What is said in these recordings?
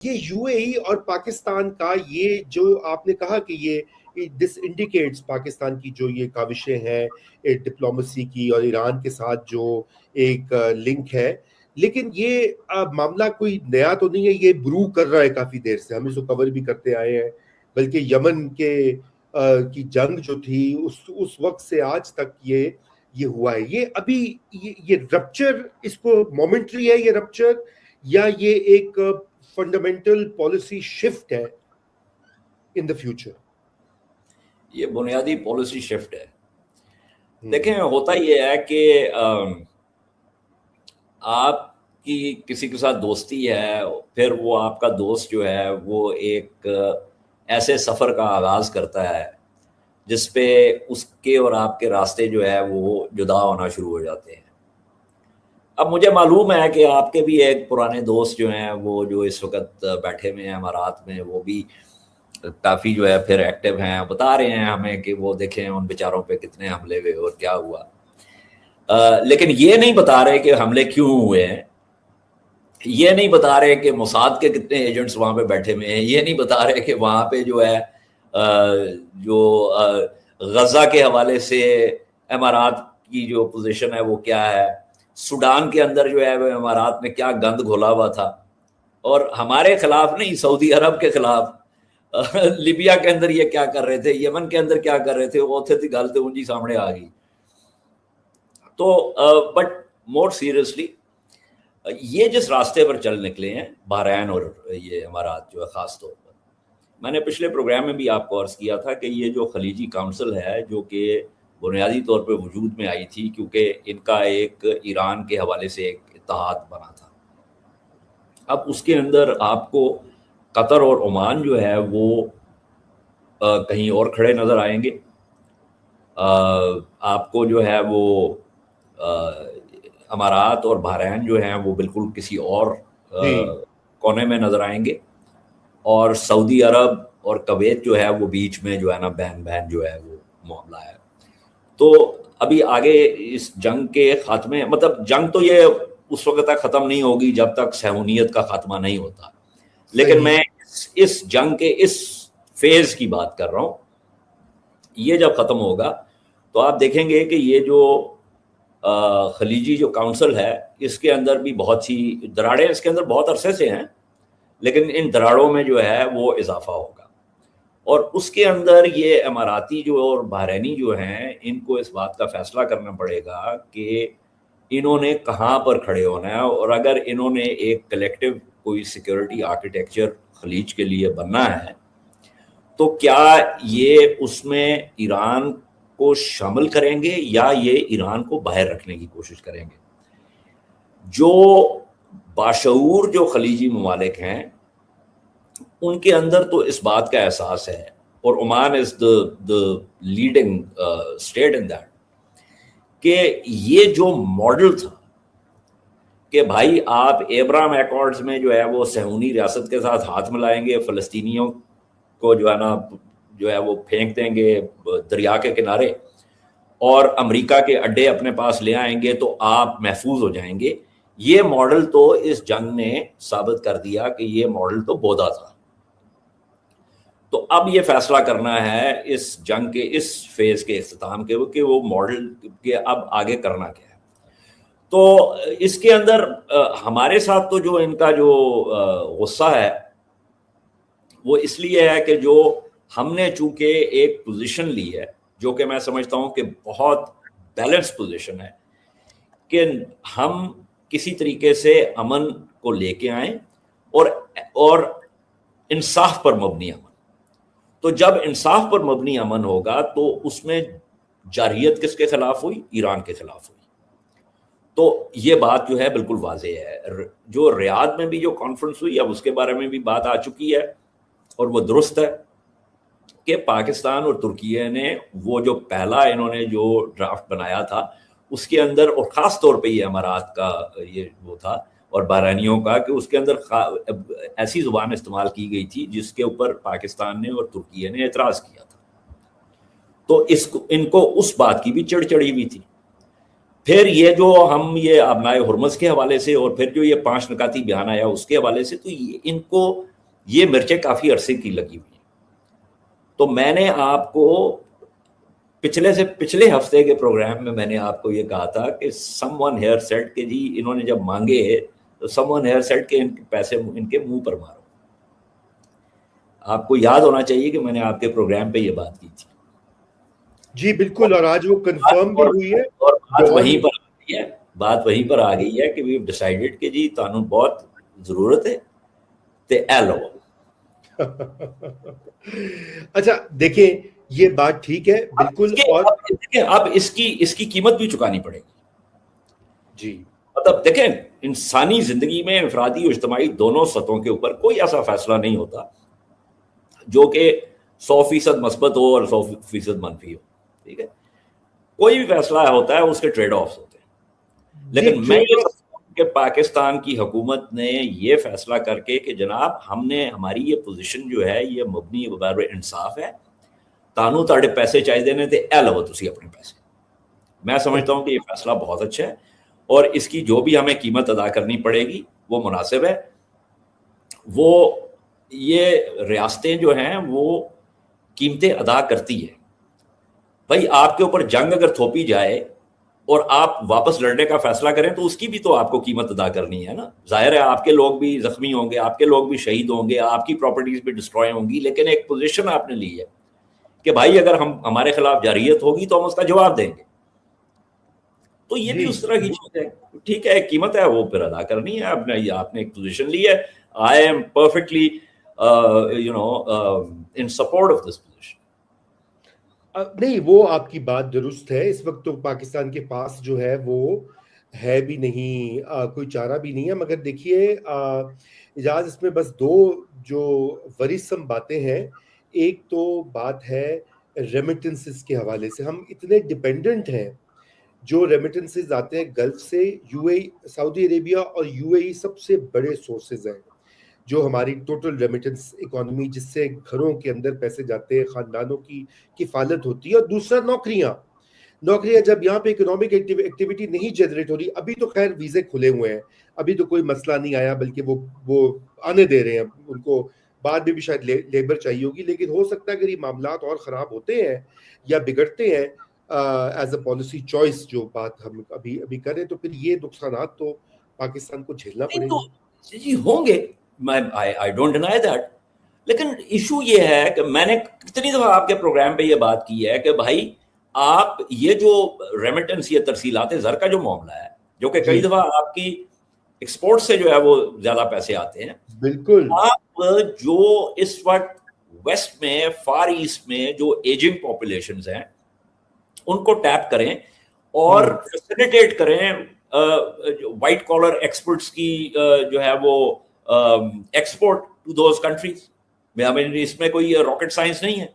یہ یو اے ای اور پاکستان کا یہ جو آپ نے کہا کہ یہ دس انڈیکیٹس پاکستان کی جو یہ کاوشیں ہیں ڈپلومسی کی اور ایران کے ساتھ جو ایک لنک ہے، لیکن یہ معاملہ کوئی نیا تو نہیں ہے، یہ برو کر رہا ہے کافی دیر سے، ہم اس کو کور بھی کرتے آئے ہیں، بلکہ یمن کی جنگ جو تھی اس وقت سے آج تک یہ ہوا ہے. یہ ابھی یہ رپچر اس کو مومنٹری ہے یہ رپچر، یا یہ ایک فنڈامنٹل پالیسی شفٹ ہے ان دا فیوچر؟ یہ بنیادی پالیسی شفٹ ہے. دیکھیں ہوتا یہ ہے کہ آپ کی کسی کے ساتھ دوستی ہے، پھر وہ آپ کا دوست جو ہے وہ ایک ایسے سفر کا آغاز کرتا ہے جس پہ اس کے اور آپ کے راستے جو ہے وہ جدا ہونا شروع ہو جاتے ہیں. اب مجھے معلوم ہے کہ آپ کے بھی ایک پرانے دوست جو ہیں وہ جو اس وقت بیٹھے ہوئے ہیں امارات میں، وہ بھی کافی جو ہے پھر ایکٹیو ہیں، بتا رہے ہیں ہمیں کہ وہ دیکھیں ان بیچاروں پہ کتنے حملے ہوئے اور کیا ہوا، لیکن یہ نہیں بتا رہے کہ حملے کیوں ہوئے ہیں، یہ نہیں بتا رہے کہ موساد کے کتنے ایجنٹس وہاں پہ بیٹھے ہوئے ہیں، یہ نہیں بتا رہے کہ وہاں پہ جو ہے جو غزہ کے حوالے سے امارات کی جو پوزیشن ہے وہ کیا ہے، سوڈان کے اندر جو ہے وہ امارات میں کیا گند گھولا ہوا تھا، اور ہمارے خلاف نہیں، سعودی عرب کے خلاف لیبیا کے اندر یہ کیا کر رہے تھے، یمن کے اندر کیا کر رہے تھے، وہ تھے گل تو ان جی سامنے آ گئی. تو بٹ مور سیریسلی یہ جس راستے پر چل نکلے ہیں بحرین اور یہ امارات جو ہے خاص طور پر، میں نے پچھلے پروگرام میں بھی آپ کو عرض کیا تھا کہ یہ جو خلیجی کونسل ہے جو کہ بنیادی طور پہ وجود میں آئی تھی کیونکہ ان کا ایک ایران کے حوالے سے ایک اتحاد بنا تھا. اب اس کے اندر آپ کو قطر اور عمان جو ہے وہ کہیں اور کھڑے نظر آئیں گے، آپ کو جو ہے وہ امارات اور بحرین جو ہیں وہ بالکل کسی اور کونے میں نظر آئیں گے، اور سعودی عرب اور کویت جو ہے وہ بیچ میں جو ہے نا بہن بہن جو ہے وہ معاملہ ہے. تو ابھی آگے اس جنگ کے خاتمے، مطلب جنگ تو یہ اس وقت تک ختم نہیں ہوگی جب تک صہیونیت کا خاتمہ نہیں ہوتا، لیکن میں اس جنگ کے اس فیز کی بات کر رہا ہوں. یہ جب ختم ہوگا تو آپ دیکھیں گے کہ یہ جو خلیجی جو کونسل ہے اس کے اندر بھی بہت سی دراڑیں اس کے اندر بہت عرصے سے ہیں، لیکن ان دراڑوں میں جو ہے وہ اضافہ ہوگا، اور اس کے اندر یہ اماراتی جو اور بحرینی جو ہیں ان کو اس بات کا فیصلہ کرنا پڑے گا کہ انہوں نے کہاں پر کھڑے ہونا ہے، اور اگر انہوں نے ایک کلیکٹیو کوئی سیکیورٹی آرکیٹیکچر خلیج کے لیے بننا ہے تو کیا یہ اس میں ایران کو شامل کریں گے یا یہ ایران کو باہر رکھنے کی کوشش کریں گے. جو باشعور جو خلیجی ممالک ہیں ان کے اندر تو اس بات کا احساس ہے، اور Oman is the leading state in that، کہ یہ جو ماڈل تھا کہ بھائی آپ ایبراہم ایکارڈز میں جو ہے وہ صہیونی ریاست کے ساتھ ہاتھ ملائیں گے، فلسطینیوں کو جو ہے نا جو ہے وہ پھینک دیں گے دریا کے کنارے، اور امریکہ کے اڈے اپنے پاس لے آئیں گے تو آپ محفوظ ہو جائیں گے. یہ ماڈل تو اس جنگ نے ثابت کر دیا کہ یہ ماڈل تو بودا تھا. تو اب یہ فیصلہ کرنا ہے اس جنگ کے اس فیز کے اختتام کے کہ وہ ماڈل کے اب آگے کرنا کیا ہے. تو اس کے اندر ہمارے ساتھ تو جو ان کا جو غصہ ہے وہ اس لیے ہے کہ جو ہم نے چونکہ ایک پوزیشن لی ہے جو کہ میں سمجھتا ہوں کہ بہت بیلنس پوزیشن ہے کہ ہم کسی طریقے سے امن کو لے کے آئیں اور انصاف پر مبنی امن. تو جب انصاف پر مبنی امن ہوگا تو اس میں جارحیت کس کے خلاف ہوئی؟ ایران کے خلاف ہوئی. تو یہ بات جو ہے بالکل واضح ہے. جو ریاض میں بھی جو کانفرنس ہوئی اب اس کے بارے میں بھی بات آ چکی ہے، اور وہ درست ہے کہ پاکستان اور ترکیہ نے وہ جو پہلا انہوں نے جو ڈرافٹ بنایا تھا اس کے اندر، اور خاص طور پہ یہ امارات کا یہ وہ تھا اور بحرینیوں کا، کہ اس کے اندر ایسی زبان استعمال کی گئی تھی جس کے اوپر پاکستان نے اور ترکیہ نے اعتراض کیا تھا. تو ان کو اس بات کی بھی چڑ چڑی ہوئی تھی. پھر یہ جو ہم یہ ابنائے ہرمز کے حوالے سے اور پھر جو یہ 5 نکاتی بیان آیا اس کے حوالے سے، تو ان کو یہ مرچیں کافی عرصے کی لگی ہوئی ہیں. تو میں نے آپ کو پچھلے ہفتے کے پروگرام میں نے آپ کو یہ کہا تھا کہ سم ون ہیئر سیٹ کے جی انہوں نے جب مانگے تو سم ون ہیئر سیٹ کے پیسے ان کے منہ پر مارو. آپ کو یاد ہونا چاہیے کہ میں نے آپ کے پروگرام پہ یہ بات کی تھی. جی بالکل, اور آج وہ کنفرم بھی ہوئی ہے. اور بات وہیں پر آ گئی ہے کہ وی ڈیسائیڈڈ کہ جی تانوں بہت ضرورت ہے تے اے لو. اچھا دیکھیں یہ بات ٹھیک ہے بالکل. اور اب اس کی قیمت بھی چکانی پڑے گی. جی مطلب دیکھیں انسانی زندگی میں انفرادی اور اجتماعی دونوں سطحوں کے اوپر کوئی ایسا فیصلہ نہیں ہوتا جو کہ 100% مثبت ہو اور 100% منفی ہو. ٹھیک ہے, کوئی بھی فیصلہ ہوتا ہے اس کے ٹریڈ آفس ہوتے ہیں. لیکن میں یہ سمجھتا ہوں کہ پاکستان کی حکومت نے یہ فیصلہ کر کے کہ جناب ہماری یہ پوزیشن جو ہے یہ مبنی بر انصاف ہے, تانوں تاڑے پیسے چاہیے دینے تے اے لو تسی اپنے پیسے. میں سمجھتا ہوں کہ یہ فیصلہ بہت اچھا ہے اور اس کی جو بھی ہمیں قیمت ادا کرنی پڑے گی وہ مناسب ہے. وہ یہ ریاستیں جو ہیں وہ قیمتیں ادا کرتی ہیں. بھائی آپ کے اوپر جنگ اگر تھوپی جائے اور آپ واپس لڑنے کا فیصلہ کریں تو اس کی بھی تو آپ کو قیمت ادا کرنی ہے نا. ظاہر ہے آپ کے لوگ بھی زخمی ہوں گے, آپ کے لوگ بھی شہید ہوں گے, آپ کی پراپرٹیز بھی ڈسٹروائے ہوں گی, لیکن ایک پوزیشن آپ نے لی ہے کہ بھائی اگر ہمارے خلاف جارحیت ہوگی تو ہم اس کا جواب دیں گے. تو یہ بھی اس طرح کی چیز ہے. ٹھیک ہے, ایک قیمت ہے وہ پھر ادا کرنی ہے. آپ نے ایک پوزیشن لی ہے. I am perfectly in support of this position. نہیں, وہ آپ کی بات درست ہے. اس وقت تو پاکستان کے پاس جو ہے وہ ہے بھی نہیں, کوئی چارہ بھی نہیں ہے. مگر دیکھیے اجاز اس میں بس دو جو ورثم باتیں ہیں. ایک تو بات ہے ریمیٹنسز کے حوالے سے. ہم اتنے ڈیپینڈنٹ ہیں, جو ریمیٹنسز آتے ہیں گلف سے. یو اے سعودی عربیہ اور یو اے سب سے بڑے سورسز ہیں جو ہماری ٹوٹل ریمیٹنس اکانومی, جس سے گھروں کے اندر پیسے جاتے ہیں, خاندانوں کی کفالت ہوتی ہے. اور دوسرا نوکریاں جب یہاں پہ اکنامک ایکٹیویٹی نہیں جنریٹ ہو رہی. ابھی تو خیر ویزے کھلے ہوئے ہیں, ابھی تو کوئی مسئلہ نہیں آیا, بلکہ وہ آنے دے رہے ہیں. ان کو بعد میں بھی شاید لیبر چاہیے ہوگی, لیکن ہو سکتا ہے اگر یہ معاملات اور خراب ہوتے ہیں یا بگڑتے ہیں ایز اے پالیسی چوائس, جو بات ہم ابھی کریں, تو پھر یہ نقصانات تو پاکستان کو جھیلنا پڑے گا. جی ہوں گے, I don't deny that. لیکن ایشو یہ ہے کہ میں نے کتنی دفعہ آپ کے پروگرام پہ یہ بات کی ہے کہ بھائی آپ یہ جو ریمیٹنس, یہ ترسیلات زر کا جو معاملہ ہے, جو کہ کئی دفعہ آپ کی ایکسپورٹ سے جو ہے وہ زیادہ پیسے آتے ہیں. بالکل, آپ جو اس وقت ویسٹ میں, فار ایسٹ میں جو ایجنگ پاپولیشنز ہیں ان کو ٹیپ کریں اور فیسیلیٹیٹ کریں وائٹ کالر ایکسپرٹس کی جو ہے وہ ایکسپورٹ ٹو دوز کنٹریز. اس میں کوئی راکٹ سائنس نہیں ہے.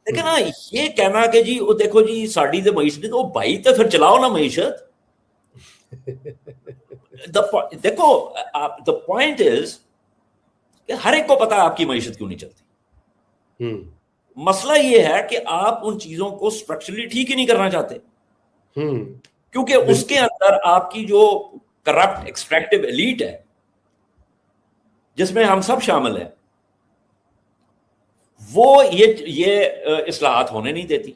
لیکن ہاں یہ کہنا کہ جی وہ دیکھو جی ساڑی تو معیشت, تو بھائی تو پھر چلاؤ نا معیشت. دیکھو دا پوائنٹ از کہ ہر ایک کو پتا آپ کی معیشت کیوں نہیں چلتی. مسئلہ یہ ہے کہ آپ ان چیزوں کو اسٹرکچرلی ٹھیک ہی نہیں کرنا چاہتے, کیونکہ اس کے اندر آپ کی جو کرپٹ ایکسٹریکٹیو ایلیٹ ہے جس میں ہم سب شامل ہیں, وہ یہ اصلاحات ہونے نہیں دیتی.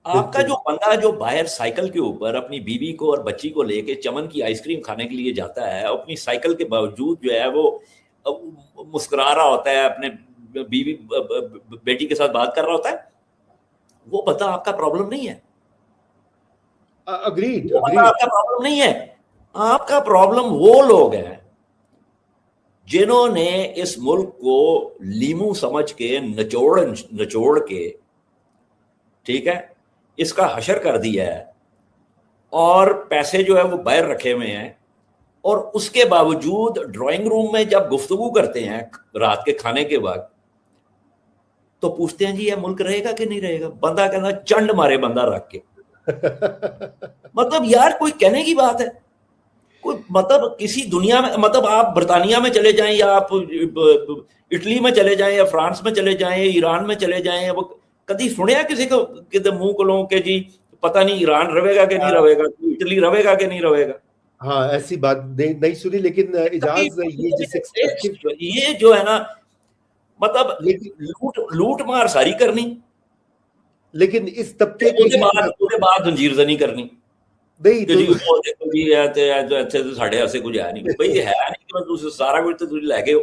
آپ کا جو بندہ جو باہر سائیکل کے اوپر اپنی بیوی کو اور بچی کو لے کے چمن کی آئس کریم کھانے کے لیے جاتا ہے, اپنی سائیکل کے باوجود جو ہے وہ مسکرا رہا ہوتا ہے, اپنے بیوی بیٹی کے ساتھ بات کر رہا ہوتا ہے, وہ بندہ آپ کا پرابلم نہیں ہے. اگریڈ, آپ کا پرابلم نہیں ہے. آپ کا پرابلم وہ لوگ ہیں جنہوں نے اس ملک کو لیمو سمجھ کے نچوڑ کے, ٹھیک ہے, اس کا حشر کر دیا ہے اور پیسے جو ہے وہ باہر رکھے ہوئے ہیں, اور اس کے باوجود ڈرائنگ روم میں جب گفتگو کرتے ہیں رات کے کھانے کے وقت تو پوچھتے ہیں جی یہ ملک رہے گا کہ نہیں رہے گا. بندہ کہنا چنڈ مارے بندہ رکھ کے. مطلب یار کوئی کہنے کی بات ہے, کوئی مطلب کسی دنیا میں, مطلب آپ برطانیہ میں چلے جائیں یا آپ اٹلی میں چلے جائیں یا فرانس میں چلے جائیں یا ایران میں چلے جائیں, وہ کدی سنیا کسی کو کہ منہ کو لوں کہ جی پتہ نہیں ایران رہے گا کہ نہیں رہے گا, اٹلی رہے گا کہ نہیں رہے گا. ہاں ایسی بات نہیں سنی، لیکن اجاز یہ جس ایکسٹریکٹو یہ جو ہے نا مطلب لیکن لوٹ مار ساری کرنی، لیکن اس طبقے کے ہی بعد زنجیر زنی کرنی نہیں کہ تو جی وہ دیکھو جی ایسے تو ساڑھے ایسے کچھ ہے نہیں بھائی، ہے نہیں کہ سارا کچھ تو تجھے لے گئے ہو.